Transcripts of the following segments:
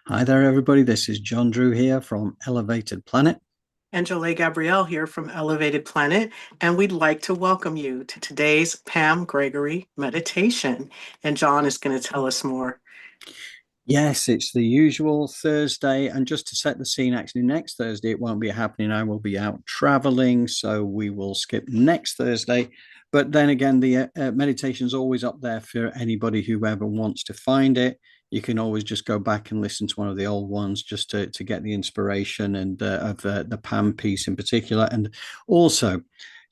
Hi there, everybody. This is John Drew here from Elevated Planet. Angela Gabrielle here from Elevated Planet, and we'd like to welcome you to today's Pam Gregory meditation. And John is going to tell us more. Yes, it's the usual Thursday. And just to set the scene, actually, next Thursday, it won't be happening. I will be out traveling, so we will skip next Thursday. But then again, the meditation is always up there for anybody who ever wants to find it. You can always just go back and listen to one of the old ones just to get the inspiration and of the Pam piece in particular. And also,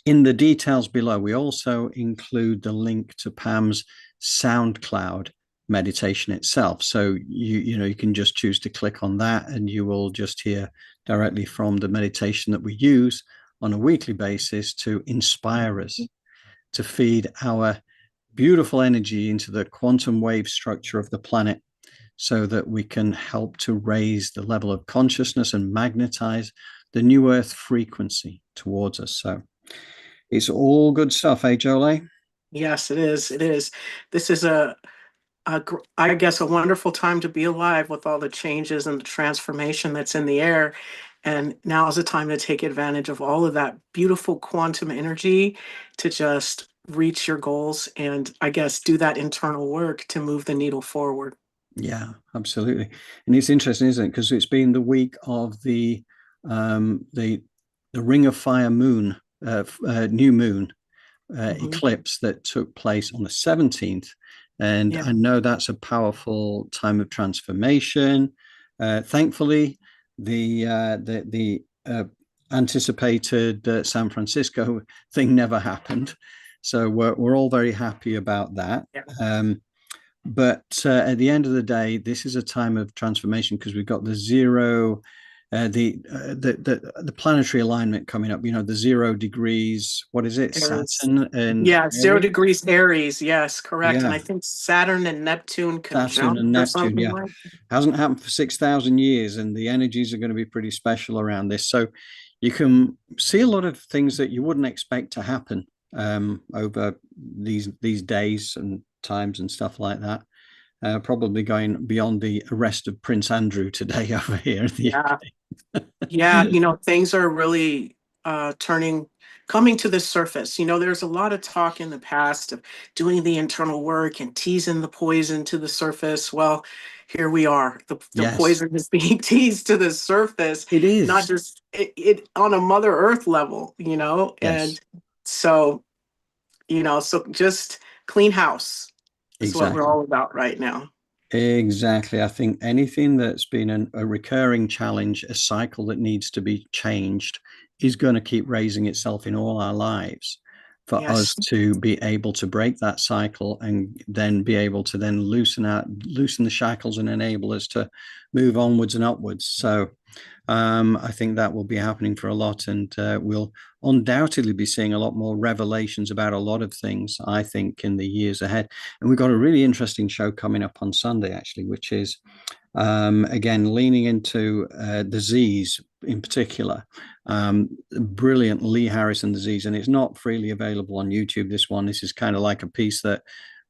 in the details below, we also include the link to Pam's SoundCloud meditation itself. So you can just choose to click on that and you will just hear directly from the meditation that we use on a weekly basis to inspire us to feed our beautiful energy into the quantum wave structure of the planet so that we can help to raise the level of consciousness and magnetize the new earth frequency towards us. So it's all good stuff, eh, Jolie? Yes, it is. It is. This is I guess, a wonderful time to be alive with all the changes and the transformation that's in the air. And now is the time to take advantage of all of that beautiful quantum energy to just reach your goals and, I guess, do that internal work to move the needle forward. Yeah, absolutely. And it's interesting, isn't it? Because it's been the week of the Ring of Fire moon, new moon Mhm. eclipse that took place on the 17th. And Yeah. I know that's a powerful time of transformation. Thankfully, the anticipated San Francisco thing never happened. So we're all very happy about that. Yeah. But at the end of the day, this is a time of transformation because we've got the zero, the planetary alignment coming up. You know, the 0 degrees. What is it? Aries. Saturn and Yeah, zero Aries. degrees Aries. Yes, correct. And Yeah, I think Saturn and Neptune Saturn conjunct and or Neptune. something Yeah, like. hasn't happened for 6,000 years, and the energies are going to be pretty special around this. So you can see a lot of things that you wouldn't expect to happen over these days and times and stuff like that. Probably going beyond the arrest of Prince Andrew today over here in the Yeah. Yeah, UK. things are really coming to the surface. There's a lot of talk in the past of doing the internal work and teasing the poison to the surface. Well, here we are. The Yes, poison is being teased to the surface, it not is. just it on a Mother Earth level, Yes, and so, so just clean house is what we're exactly. all about right now. Exactly. I think anything that's been a recurring challenge, a cycle that needs to be changed, is going to keep raising itself in all our lives. For us Yes. to be able to break that cycle and then be able to then loosen the shackles and enable us to move onwards and upwards. So I think that will be happening for a lot, and we'll undoubtedly be seeing a lot more revelations about a lot of things, I think, in the years ahead. And we've got a really interesting show coming up on Sunday, actually, which is again leaning into the Z's in particular. Brilliant Lee Harrison disease, and it's not freely available on YouTube. This is kind of like a piece that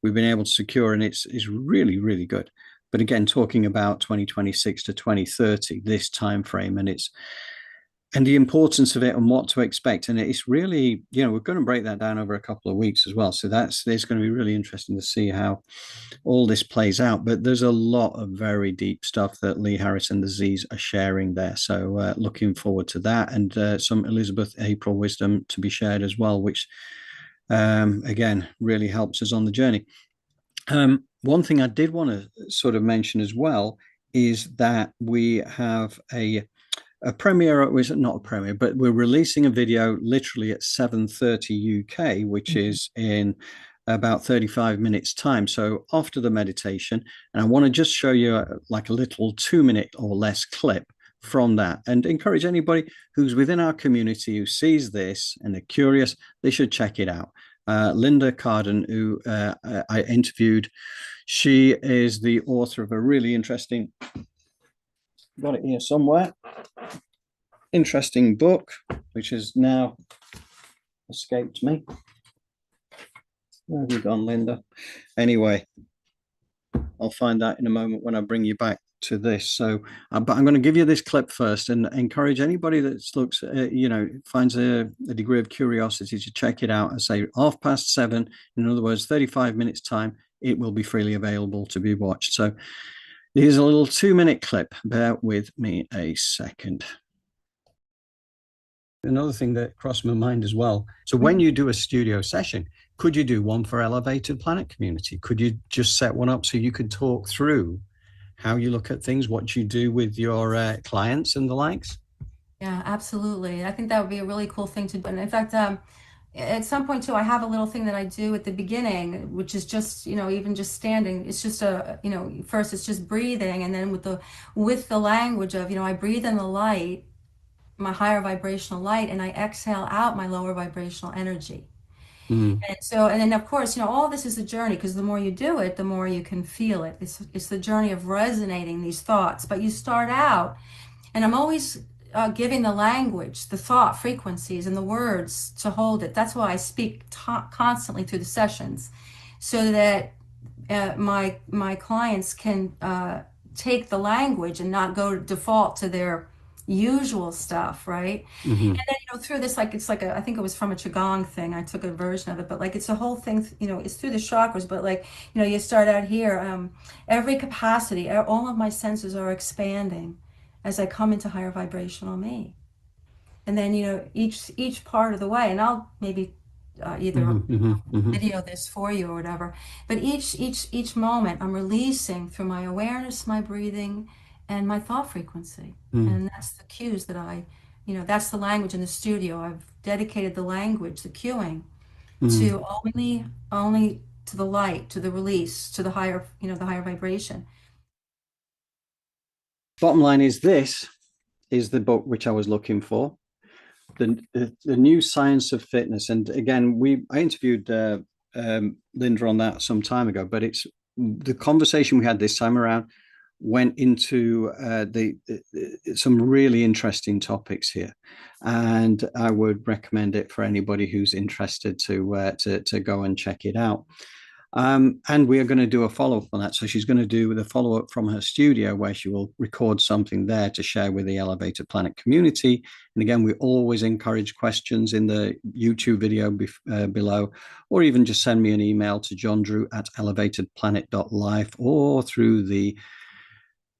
we've been able to secure, and it's really really good. But again, talking about 2026 to 2030, this time frame, and the importance of it and what to expect. And it's really, we're going to break that down over a couple of weeks as well. So it's going to be really interesting to see how all this plays out. But there's a lot of very deep stuff that Lee Harris and the Z's are sharing there. So looking forward to that, and some Elizabeth April wisdom to be shared as well, which again really helps us on the journey. One thing I did want to sort of mention as well is that we have a premiere, was not a premiere, but we're releasing a video literally at 7:30 UK, which Mhm. is in about 35 minutes time. So after the meditation, and I want to just show you like a little 2 minute or less clip from that, and encourage anybody who's within our community who sees this and they're curious, they should check it out. Linda Carden, who I interviewed, she is the author of a really interesting, got it here somewhere, interesting book, which has now escaped me. Where have you gone, Linda? Anyway, I'll find that in a moment when I bring you back to this. So, but I'm going to give you this clip first and encourage anybody that looks, finds a degree of curiosity to check it out. I say 7:30, in other words, 35 minutes time, it will be freely available to be watched. So here's a little 2-minute clip. Bear with me a second. Another thing that crossed my mind as well. So when you do a studio session, could you do one for Elevated Planet Community? Could you just set one up so you could talk through how you look at things, what you do with your clients and the likes? Yeah, absolutely. I think that would be a really cool thing to do. And in fact, at some point too, I have a little thing that I do at the beginning, which is just, even just standing. It's just first it's just breathing, and then with the language of, I breathe in the light, my higher vibrational light, and I exhale out my lower vibrational energy. Mm. And then of course, all this is a journey, because the more you do it, the more you can feel it. It's the journey of resonating these thoughts. But you start out, and I'm always giving the language, the thought frequencies, and the words to hold it. That's why I speak constantly through the sessions, so that my clients can take the language and not go default to their usual stuff, right? Mm-hmm. And then through this, I think it was from a qigong thing. I took a version of it, but it's a whole thing. It's through the chakras, but you start out here. Every capacity, all of my senses are expanding as I come into higher vibrational me. And then each part of the way, and I'll maybe either video this for you or whatever. But each moment, I'm releasing through my awareness, my breathing, and my thought frequency. And that's the cues that that's the language in the studio. I've dedicated the language, the cueing, to only to the light, to the release, to the higher, the higher vibration. Bottom line is, this is the book which I was looking for. The New Science of Fitness. And again, I interviewed Linda on that some time ago, but it's the conversation we had this time around went into some really interesting topics here, and I would recommend it for anybody who's interested to go and check it out. And we are going to do a follow-up on that. So she's going to do the follow-up from her studio, where she will record something there to share with the Elevated Planet community. And again, we always encourage questions in the YouTube video below, or even just send me an email to johndrew@elevatedplanet.life, or through the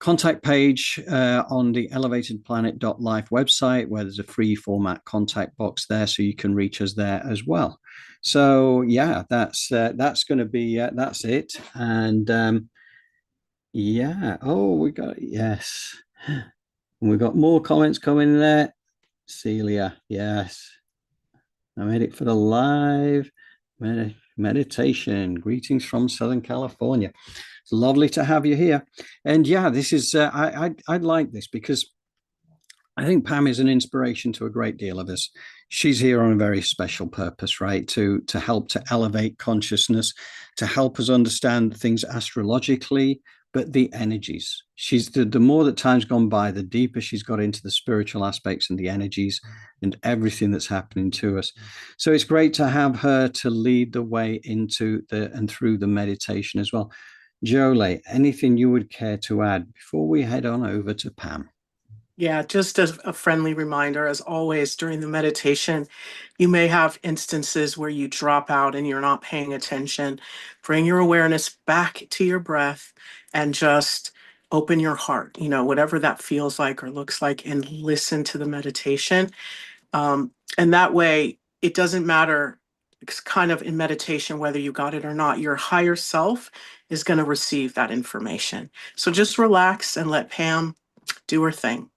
contact page on the elevatedplanet.life website, where there's a free format contact box there, so you can reach us there as well. So yeah, that's going to be that's it. And yes, we got more comments coming there. Celia, yes, I made it for the live meditation. Greetings from Southern California. It's lovely to have you here. And yeah, this is I'd like this, because I think Pam is an inspiration to a great deal of us. She's here on a very special purpose, right? To help to elevate consciousness, to help us understand things astrologically, but the energies. She's the more that time's gone by, the deeper she's got into the spiritual aspects and the energies and everything that's happening to us. So it's great to have her to lead the way into and through the meditation as well. Jolie, anything you would care to add before we head on over to Pam? Yeah, just as a friendly reminder, as always, during the meditation, you may have instances where you drop out and you're not paying attention. Bring your awareness back to your breath and just open your heart, whatever that feels like or looks like, and listen to the meditation. And that way, it doesn't matter, it's kind of in meditation, whether you got it or not, your higher self is going to receive that information. So just relax and let Pam do her thing.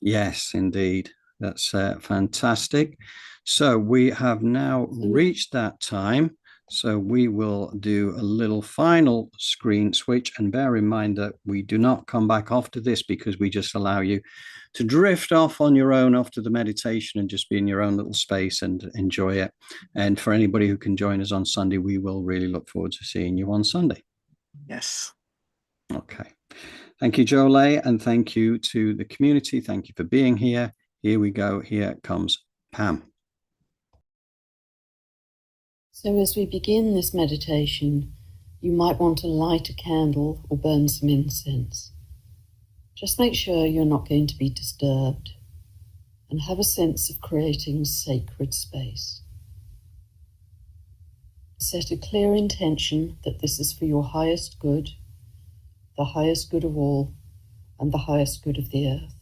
Yes, indeed. That's fantastic. So we have now reached that time. So we will do a little final screen switch, and bear in mind that we do not come back after this, because we just allow you to drift off on your own after the meditation and just be in your own little space and enjoy it. And for anybody who can join us on Sunday, we will really look forward to seeing you on Sunday. Yes. Okay. Thank you, Jolie, and thank you to the community. Thank you for being here. Here we go. Here comes Pam. So as we begin this meditation, you might want to light a candle or burn some incense. Just make sure you're not going to be disturbed and have a sense of creating sacred space. Set a clear intention that this is for your highest good, the highest good of all, and the highest good of the earth.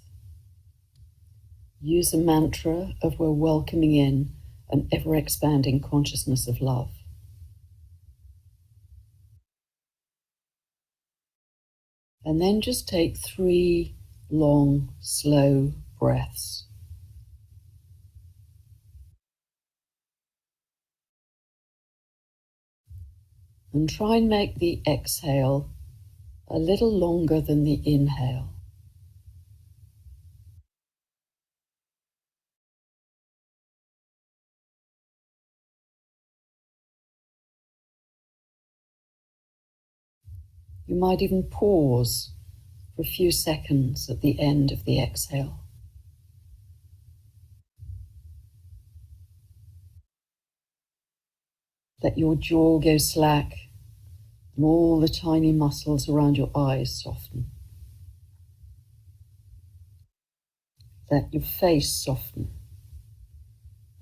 Use a mantra of we're welcoming in an ever-expanding consciousness of love. And then just take 3 long, slow breaths. And try and make the exhale a little longer than the inhale. You might even pause for a few seconds at the end of the exhale. Let your jaw go slack and all the tiny muscles around your eyes soften. Let your face soften,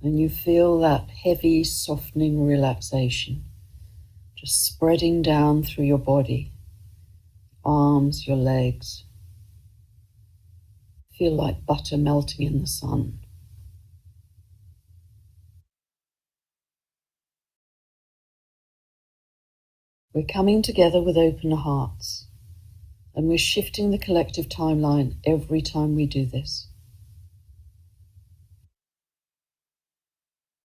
and you feel that heavy, softening relaxation just spreading down through your body, arms, your legs. Feel like butter melting in the sun. We're coming together with open hearts, and we're shifting the collective timeline every time we do this.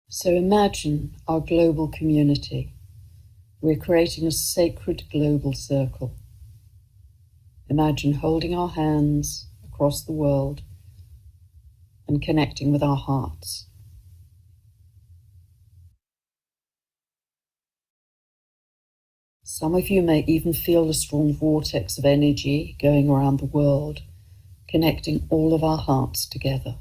So imagine our global community. We're creating a sacred global circle. Imagine holding our hands across the world and connecting with our hearts. Some of you may even feel a strong vortex of energy going around the world, connecting all of our hearts together.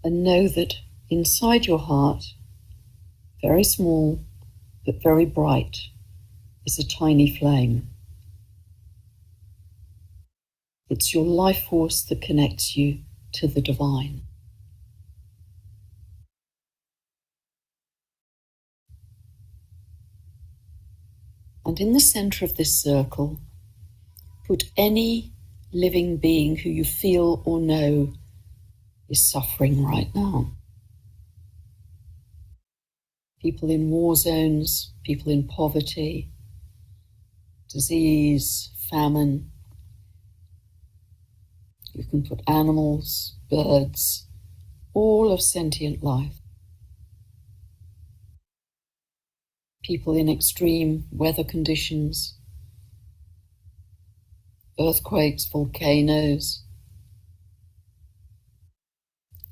And know that inside your heart, very small but very bright, is a tiny flame. It's your life force that connects you to the divine. And in the center of this circle, put any living being who you feel or know is suffering right now. People in war zones, people in poverty, disease, famine. You can put animals, birds, all of sentient life. People in extreme weather conditions, earthquakes, volcanoes.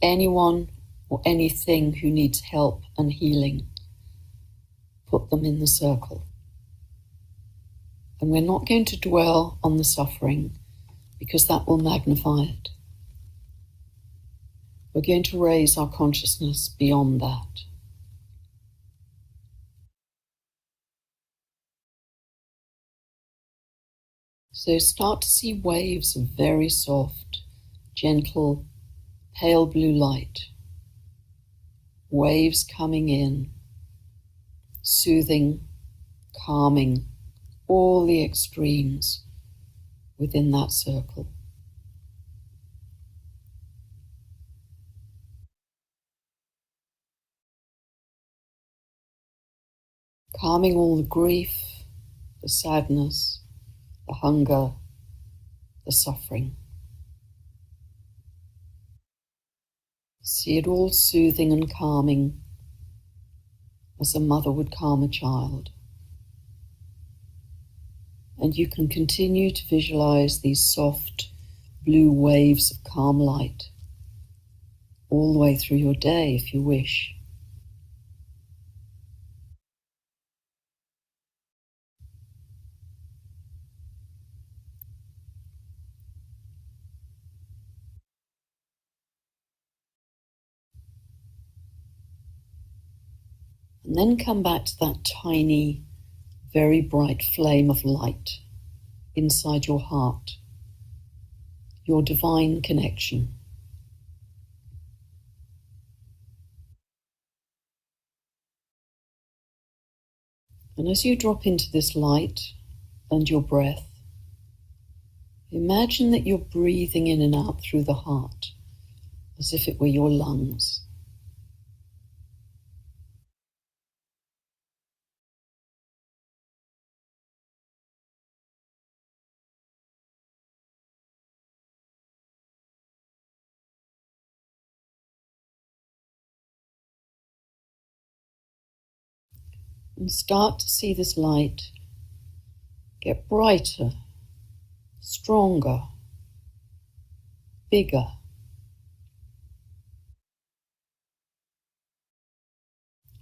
Anyone or anything who needs help and healing, put them in the circle. And we're not going to dwell on the suffering because that will magnify it. We're going to raise our consciousness beyond that. So start to see waves of very soft, gentle, pale blue light. Waves coming in, soothing, calming, all the extremes within that circle. Calming all the grief, the sadness, the hunger, the suffering. See it all soothing and calming as a mother would calm a child. And you can continue to visualize these soft blue waves of calm light all the way through your day if you wish. And then come back to that tiny, very bright flame of light inside your heart, your divine connection. And as you drop into this light and your breath, imagine that you're breathing in and out through the heart as if it were your lungs. And start to see this light get brighter, stronger, bigger.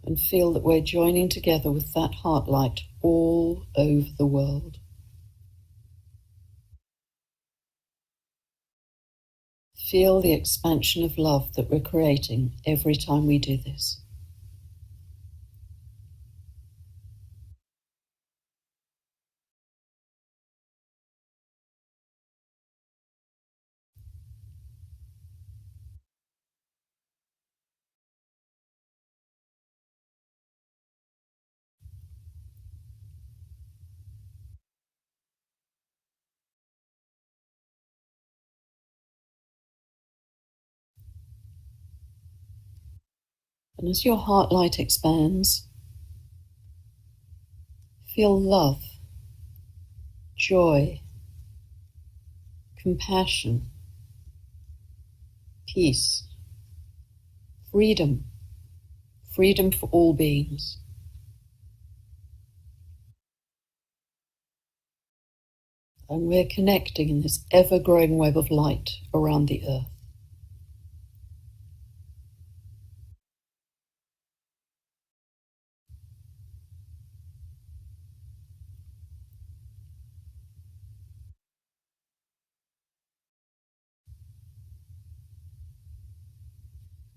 And feel that we're joining together with that heart light all over the world. Feel the expansion of love that we're creating every time we do this. And as your heart light expands, feel love, joy, compassion, peace, freedom, freedom for all beings. And we're connecting in this ever-growing web of light around the earth.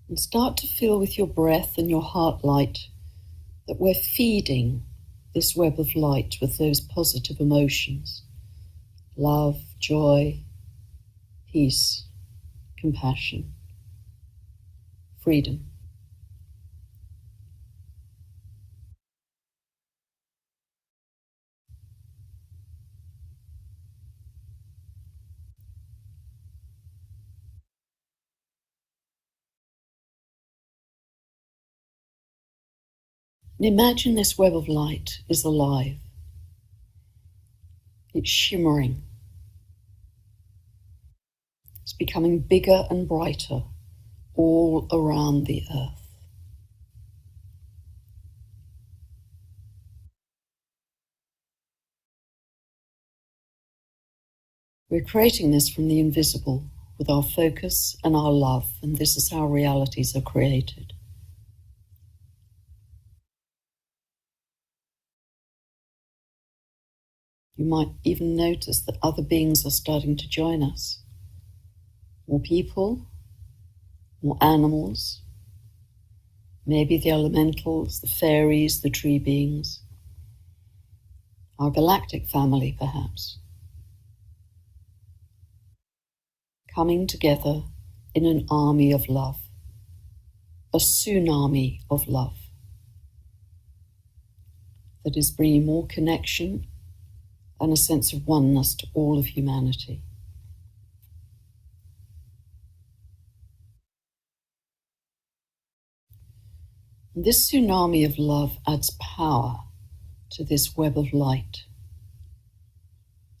And start to feel with your breath and your heart light that we're feeding this web of light with those positive emotions: love, joy, peace, compassion, freedom. And imagine this web of light is alive. It's shimmering. It's becoming bigger and brighter all around the earth. We're creating this from the invisible with our focus and our love, and this is how realities are created. You might even notice that other beings are starting to join us. More people, more animals, maybe the elementals, the fairies, the tree beings, our galactic family perhaps, coming together in an army of love, a tsunami of love that is bringing more connection and a sense of oneness to all of humanity. And this tsunami of love adds power to this web of light.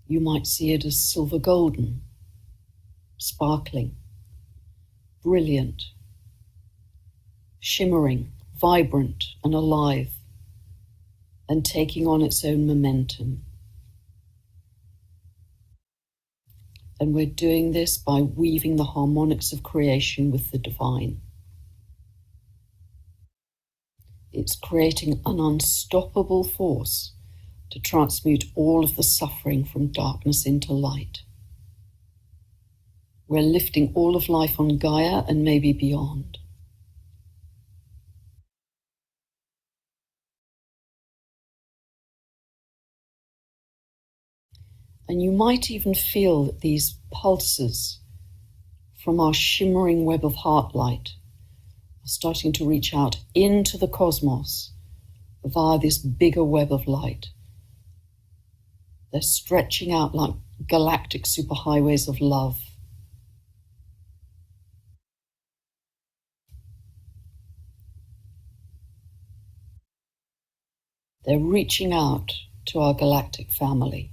You might see it as silver golden, sparkling, brilliant, shimmering, vibrant and alive, and taking on its own momentum. And we're doing this by weaving the harmonics of creation with the divine. It's creating an unstoppable force to transmute all of the suffering from darkness into light. We're lifting all of life on Gaia and maybe beyond. And you might even feel that these pulses from our shimmering web of heart light are starting to reach out into the cosmos via this bigger web of light. They're stretching out like galactic superhighways of love. They're reaching out to our galactic family.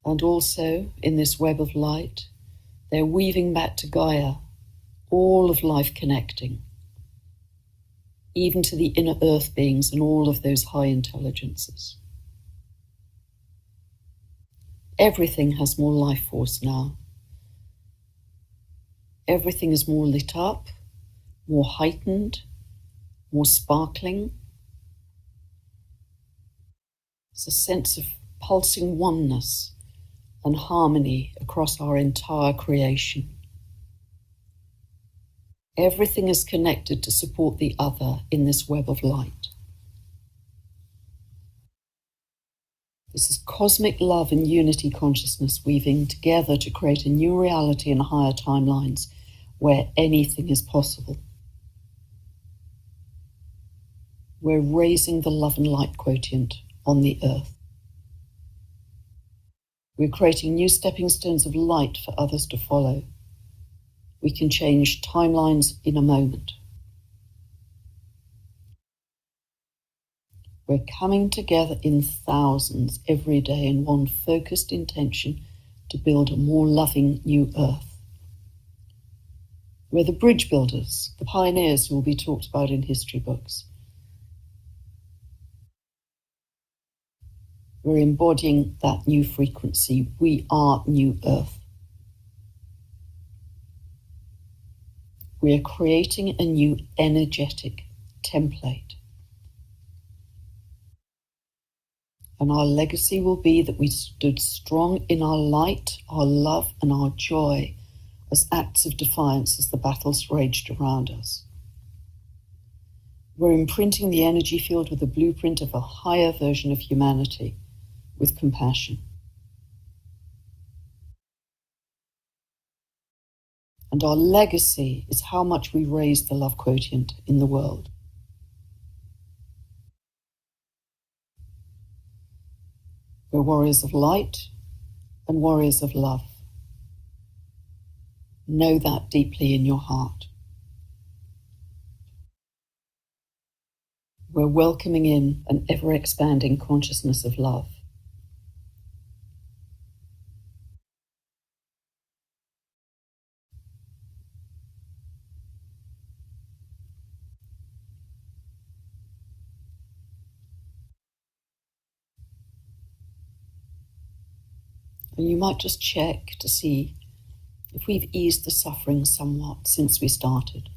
And also, in this web of light, they're weaving back to Gaia, all of life connecting, even to the inner earth beings and all of those high intelligences. Everything has more life force now. Everything is more lit up, more heightened, more sparkling. It's a sense of pulsing oneness and harmony across our entire creation. Everything is connected to support the other in this web of light. This is cosmic love and unity consciousness weaving together to create a new reality in higher timelines where anything is possible. We're raising the love and light quotient on the earth. We're creating new stepping stones of light for others to follow. We can change timelines in a moment. We're coming together in thousands every day in one focused intention to build a more loving new earth. We're the bridge builders, the pioneers who will be talked about in history books. We're embodying that new frequency. We are new earth. We are creating a new energetic template. And our legacy will be that we stood strong in our light, our love, and our joy as acts of defiance as the battles raged around us. We're imprinting the energy field with a blueprint of a higher version of humanity, with compassion. And our legacy is how much we raise the love quotient in the world. We're warriors of light and warriors of love. Know that deeply in your heart. We're welcoming in an ever-expanding consciousness of love. And you might just check to see if we've eased the suffering somewhat since we started.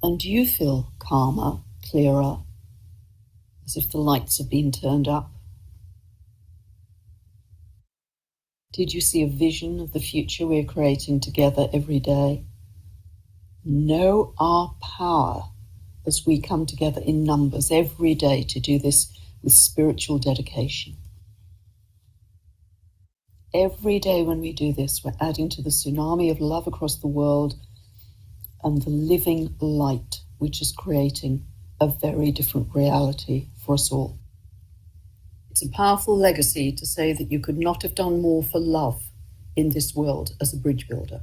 And do you feel calmer, clearer, as if the lights have been turned up? Did you see a vision of the future we're creating together every day? Know our power as we come together in numbers every day to do this with spiritual dedication. Every day when we do this, we're adding to the tsunami of love across the world and the living light, which is creating a very different reality for us all. It's a powerful legacy to say that you could not have done more for love in this world as a bridge builder.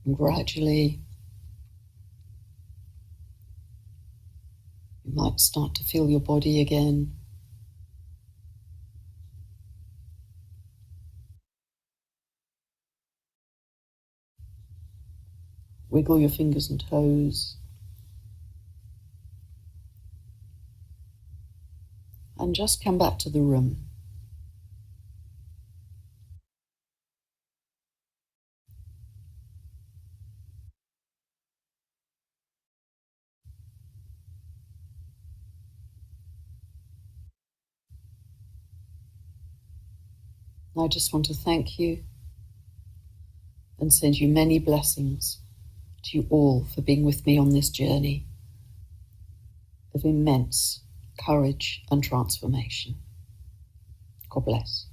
And gradually, you might start to feel your body again. Wiggle your fingers and toes. and just come back to the room. I just want to thank you and send you many blessings to you all for being with me on this journey of immense courage and transformation. God bless.